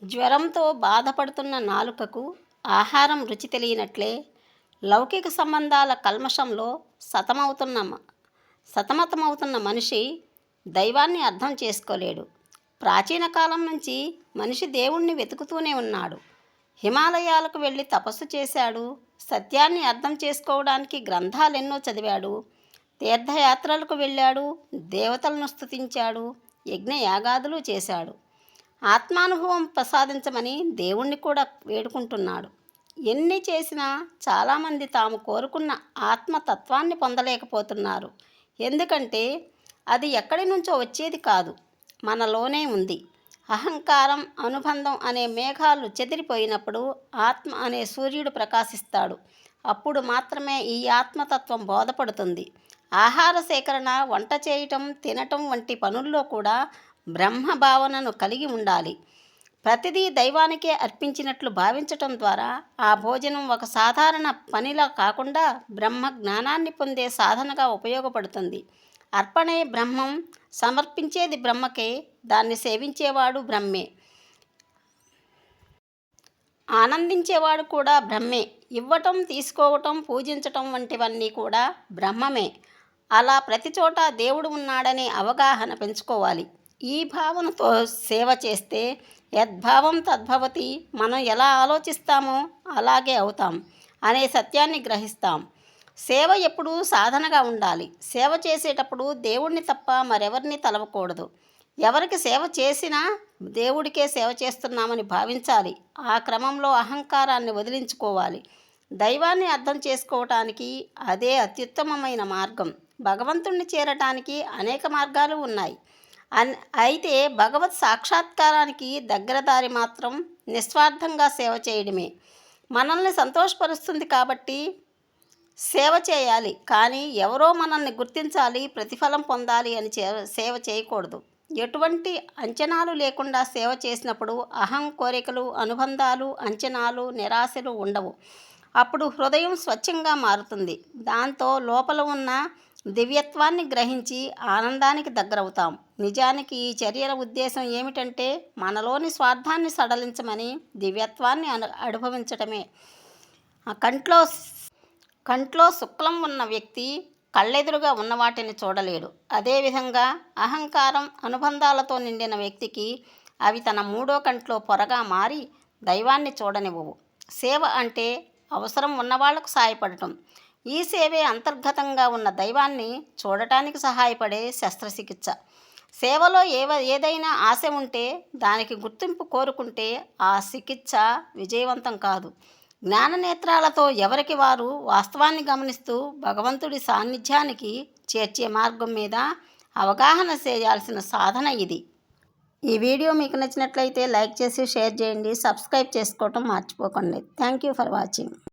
జ్వరంతో బాధపడుతున్న నాలుకకు ఆహారం రుచి తెలియనట్లే లౌకిక సంబంధాల కల్మషంలో సతమతమవుతున్న మనిషి దైవాన్ని అర్థం చేసుకోలేడు. ప్రాచీన కాలం నుంచి మనిషి దేవుణ్ణి వెతుకుతూనే ఉన్నాడు. హిమాలయాలకు వెళ్ళి తపస్సు చేశాడు. సత్యాన్ని అర్థం చేసుకోవడానికి గ్రంథాలెన్నో చదివాడు. తీర్థయాత్రలకు వెళ్ళాడు. దేవతలను స్తుతించాడు. యజ్ఞయాగాదులు చేశాడు. ఆత్మానుభవం ప్రసాదించమని దేవుణ్ణి కూడా వేడుకుంటున్నాడు. ఎన్ని చేసినా చాలామంది తాము కోరుకున్న ఆత్మతత్వాన్ని పొందలేకపోతున్నారు. ఎందుకంటే అది ఎక్కడి నుంచో వచ్చేది కాదు, మనలోనే ఉంది. అహంకారం, అనుబంధం అనే మేఘాలు చెదిరిపోయినప్పుడు ఆత్మ అనే సూర్యుడు ప్రకాశిస్తాడు. అప్పుడు మాత్రమే ఈ ఆత్మతత్వం బోధపడుతుంది. ఆహార సేకరణ, వంట చేయటం, తినటం వంటి పనుల్లో కూడా బ్రహ్మ భావనను కలిగి ఉండాలి. ప్రతిదీ దైవానికే అర్పించినట్లు భావించటం ద్వారా ఆ భోజనం ఒక సాధారణ పనిలా కాకుండా బ్రహ్మ జ్ఞానాన్ని పొందే సాధనగా ఉపయోగపడుతుంది. అర్పణే బ్రహ్మం, సమర్పించేది బ్రహ్మకే, దాన్ని సేవించేవాడు బ్రహ్మే, ఆనందించేవాడు కూడా బ్రహ్మే. ఇవ్వటం, తీసుకోవటం, పూజించటం వంటివన్నీ కూడా బ్రహ్మమే. అలా ప్రతి చోట దేవుడు ఉన్నాడనే అవగాహన పెంచుకోవాలి. ఈ భావనతో సేవ చేస్తే యద్భావం తద్భవతి, మనం ఎలా ఆలోచిస్తామో అలాగే అవుతాం అనే సత్యాన్ని గ్రహిస్తాం. సేవ ఎప్పుడూ సాధనగా ఉండాలి. సేవ చేసేటప్పుడు దేవుణ్ణి తప్ప మరెవరిని తలవకూడదు. ఎవరికి సేవ చేసినా దేవుడికే సేవ చేస్తున్నామని భావించాలి. ఆ క్రమంలో అహంకారాన్ని వదిలించుకోవాలి. దైవాన్ని అర్థం చేసుకోవటానికి అదే అత్యుత్తమమైన మార్గం. భగవంతుణ్ణి చేరటానికి అనేక మార్గాలు ఉన్నాయి. అయితే భగవత్ సాక్షాత్కారానికి దగ్గర దారి మాత్రం నిస్వార్థంగా సేవ చేయడమే. మనల్ని సంతోషపరుస్తుంది కాబట్టి సేవ చేయాలి. కానీ ఎవరో మనల్ని గుర్తించాలి, ప్రతిఫలం పొందాలి అని సేవ చేయకూడదు. ఎటువంటి అంచనాలు లేకుండా సేవ చేసినప్పుడు అహం, కోరికలు, అనుబంధాలు, అంచనాలు, నిరాశలు ఉండవు. అప్పుడు హృదయం స్వచ్ఛంగా మారుతుంది. దాంతో లోపల ఉన్న దివ్యత్వాన్ని గ్రహించి ఆనందానికి దగ్గరవుతాం. నిజానికి ఈ చర్యల ఉద్దేశం ఏమిటంటే మనలోని స్వార్థాన్ని సడలించమని, దివ్యత్వాన్ని అనుభవించటమే. కంట్లో శుక్లం ఉన్న వ్యక్తి కళ్ళెదురుగా ఉన్న వాటిని చూడలేడు. అదేవిధంగా అహంకారం, అనుబంధాలతో నిండిన వ్యక్తికి అవి తన మూడో కంట్లో పొరగా మారి దైవాన్ని చూడనివ్వవు. సేవ అంటే అవసరం ఉన్నవాళ్లకు సాయపడటం. ఈ సేవే అంతర్గతంగా ఉన్న దైవాన్ని చూడటానికి సహాయపడే శస్త్రచికిత్స. సేవలో ఏదైనా ఆశ ఉంటే, దానికి గుర్తింపు కోరుకుంటే ఆ చికిత్స విజయవంతం కాదు. జ్ఞాననేత్రాలతో ఎవరికి వారు వాస్తవాన్ని గమనిస్తూ భగవంతుడి సాన్నిధ్యానికి చేర్చే మార్గం మీద అవగాహన చేయాల్సిన సాధన ఇది. ఈ వీడియో మీకు నచ్చినట్లయితే లైక్ చేసి షేర్ చేయండి. సబ్స్క్రైబ్ చేసుకోవటం మర్చిపోకండి. Thank you for watching.